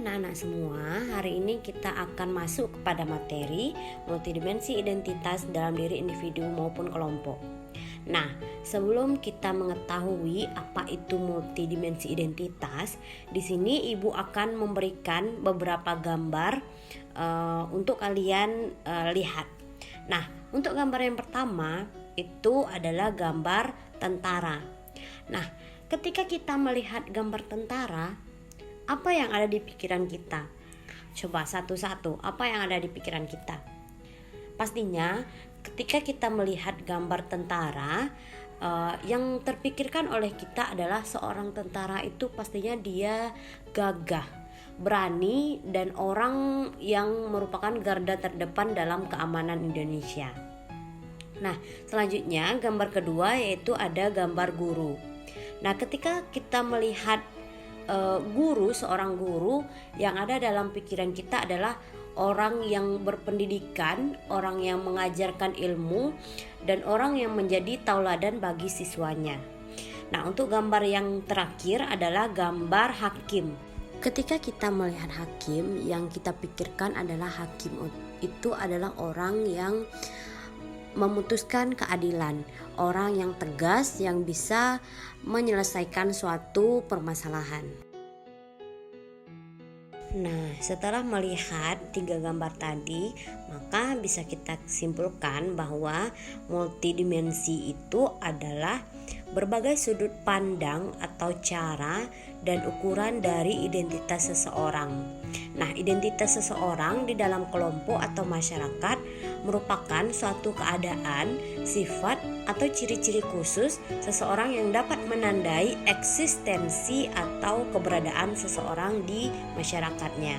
anak-anak semua, hari ini kita akan masuk kepada materi multidimensi identitas dalam diri individu maupun kelompok. Nah, sebelum kita mengetahui apa itu multidimensi identitas, di sini Ibu akan memberikan beberapa gambar untuk kalian lihat. Nah, untuk gambar yang pertama itu adalah gambar tentara. Nah, ketika kita melihat gambar tentara, apa yang ada di pikiran kita? Coba satu-satu, apa yang ada di pikiran kita? Pastinya ketika kita melihat gambar tentara, yang terpikirkan oleh kita adalah seorang tentara itu pastinya dia gagah, berani, dan orang yang merupakan garda terdepan dalam keamanan Indonesia. Nah, selanjutnya gambar kedua yaitu ada gambar guru. Nah, ketika kita melihat guru, seorang guru, yang ada dalam pikiran kita adalah orang yang berpendidikan, orang yang mengajarkan ilmu, dan orang yang menjadi tauladan bagi siswanya. Nah, untuk gambar yang terakhir adalah gambar hakim. Ketika kita melihat hakim, yang kita pikirkan adalah hakim itu adalah orang yang memutuskan keadilan, orang yang tegas yang bisa menyelesaikan suatu permasalahan. Nah, setelah melihat 3 gambar tadi, maka bisa kita simpulkan bahwa multidimensi itu adalah berbagai sudut pandang atau cara dan ukuran dari identitas seseorang. Nah, identitas seseorang di dalam kelompok atau masyarakat merupakan suatu keadaan, sifat, atau ciri-ciri khusus seseorang yang dapat menandai eksistensi atau keberadaan seseorang di masyarakatnya.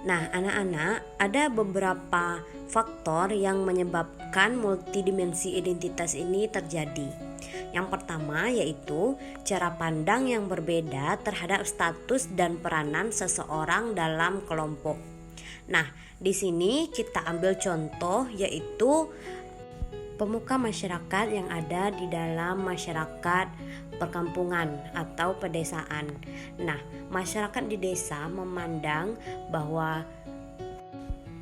Nah, anak-anak, ada beberapa faktor yang menyebabkan multidimensi identitas ini terjadi. Yang pertama yaitu cara pandang yang berbeda terhadap status dan peranan seseorang dalam kelompok. Nah, di sini kita ambil contoh yaitu pemuka masyarakat yang ada di dalam masyarakat perkampungan atau pedesaan. Nah, masyarakat di desa memandang bahwa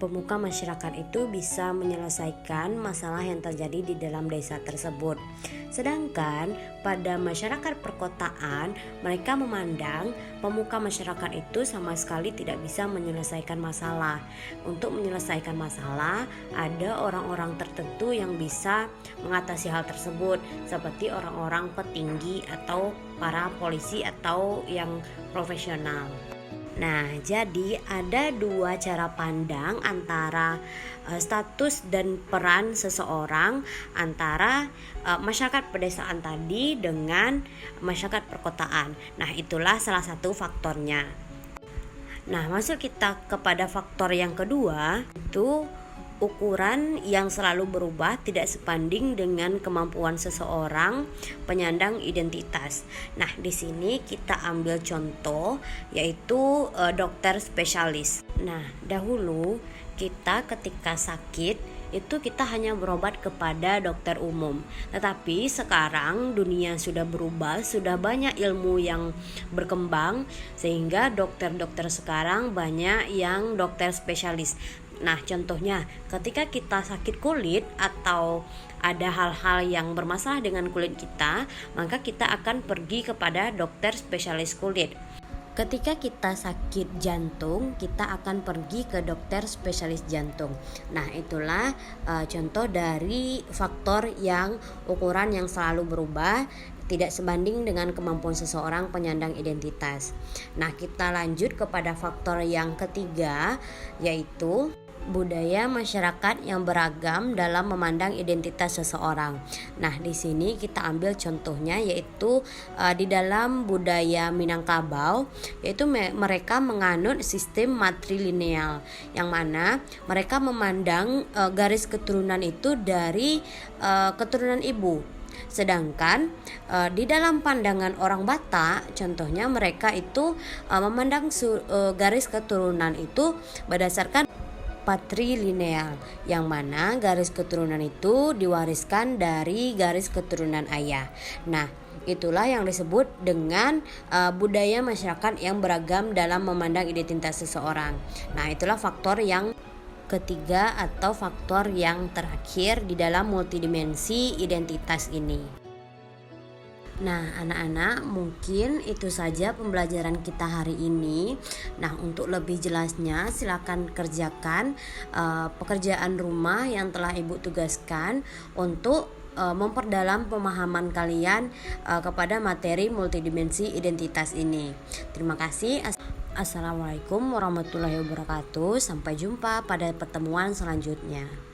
pemuka masyarakat itu bisa menyelesaikan masalah yang terjadi di dalam desa tersebut. Sedangkan pada masyarakat perkotaan, mereka memandang pemuka masyarakat itu sama sekali tidak bisa menyelesaikan masalah. Untuk menyelesaikan masalah, ada orang-orang tertentu yang bisa mengatasi hal tersebut, seperti orang-orang petinggi atau para polisi atau yang profesional. Nah, jadi ada 2 cara pandang antara status dan peran seseorang antara masyarakat pedesaan tadi dengan masyarakat perkotaan. Nah, itulah salah satu faktornya. Nah, masuk kita kepada faktor yang kedua, itu ukuran yang selalu berubah tidak sebanding dengan kemampuan seseorang penyandang identitas. Nah, di sini kita ambil contoh yaitu dokter spesialis. Nah, dahulu kita ketika sakit itu kita hanya berobat kepada dokter umum. Tetapi sekarang dunia sudah berubah, sudah banyak ilmu yang berkembang sehingga dokter-dokter sekarang banyak yang dokter spesialis. Nah, contohnya ketika kita sakit kulit atau ada hal-hal yang bermasalah dengan kulit kita, maka kita akan pergi kepada dokter spesialis kulit. Ketika kita sakit jantung, kita akan pergi ke dokter spesialis jantung. Nah, itulah contoh dari faktor yang ukuran yang selalu berubah, tidak sebanding dengan kemampuan seseorang penyandang identitas. Nah, kita lanjut kepada faktor yang ketiga, yaitu budaya masyarakat yang beragam dalam memandang identitas seseorang. Nah, di sini kita ambil contohnya yaitu di dalam budaya Minangkabau, yaitu mereka menganut sistem matrilineal, yang mana mereka memandang garis keturunan itu dari keturunan ibu. Sedangkan di dalam pandangan orang Batak, contohnya mereka itu memandang garis keturunan itu berdasarkan patrilineal, yang mana garis keturunan itu diwariskan dari garis keturunan ayah. Nah, Itulah yang disebut dengan budaya masyarakat yang beragam dalam memandang identitas seseorang. Nah, itulah faktor yang ketiga atau faktor yang terakhir di dalam multidimensi identitas ini. Nah, anak-anak, mungkin itu saja pembelajaran kita hari ini. Nah, untuk lebih jelasnya silakan kerjakan pekerjaan rumah yang telah Ibu tugaskan untuk memperdalam pemahaman kalian kepada materi multidimensi identitas ini. Terima kasih. Assalamualaikum warahmatullahi wabarakatuh. Sampai jumpa pada pertemuan selanjutnya.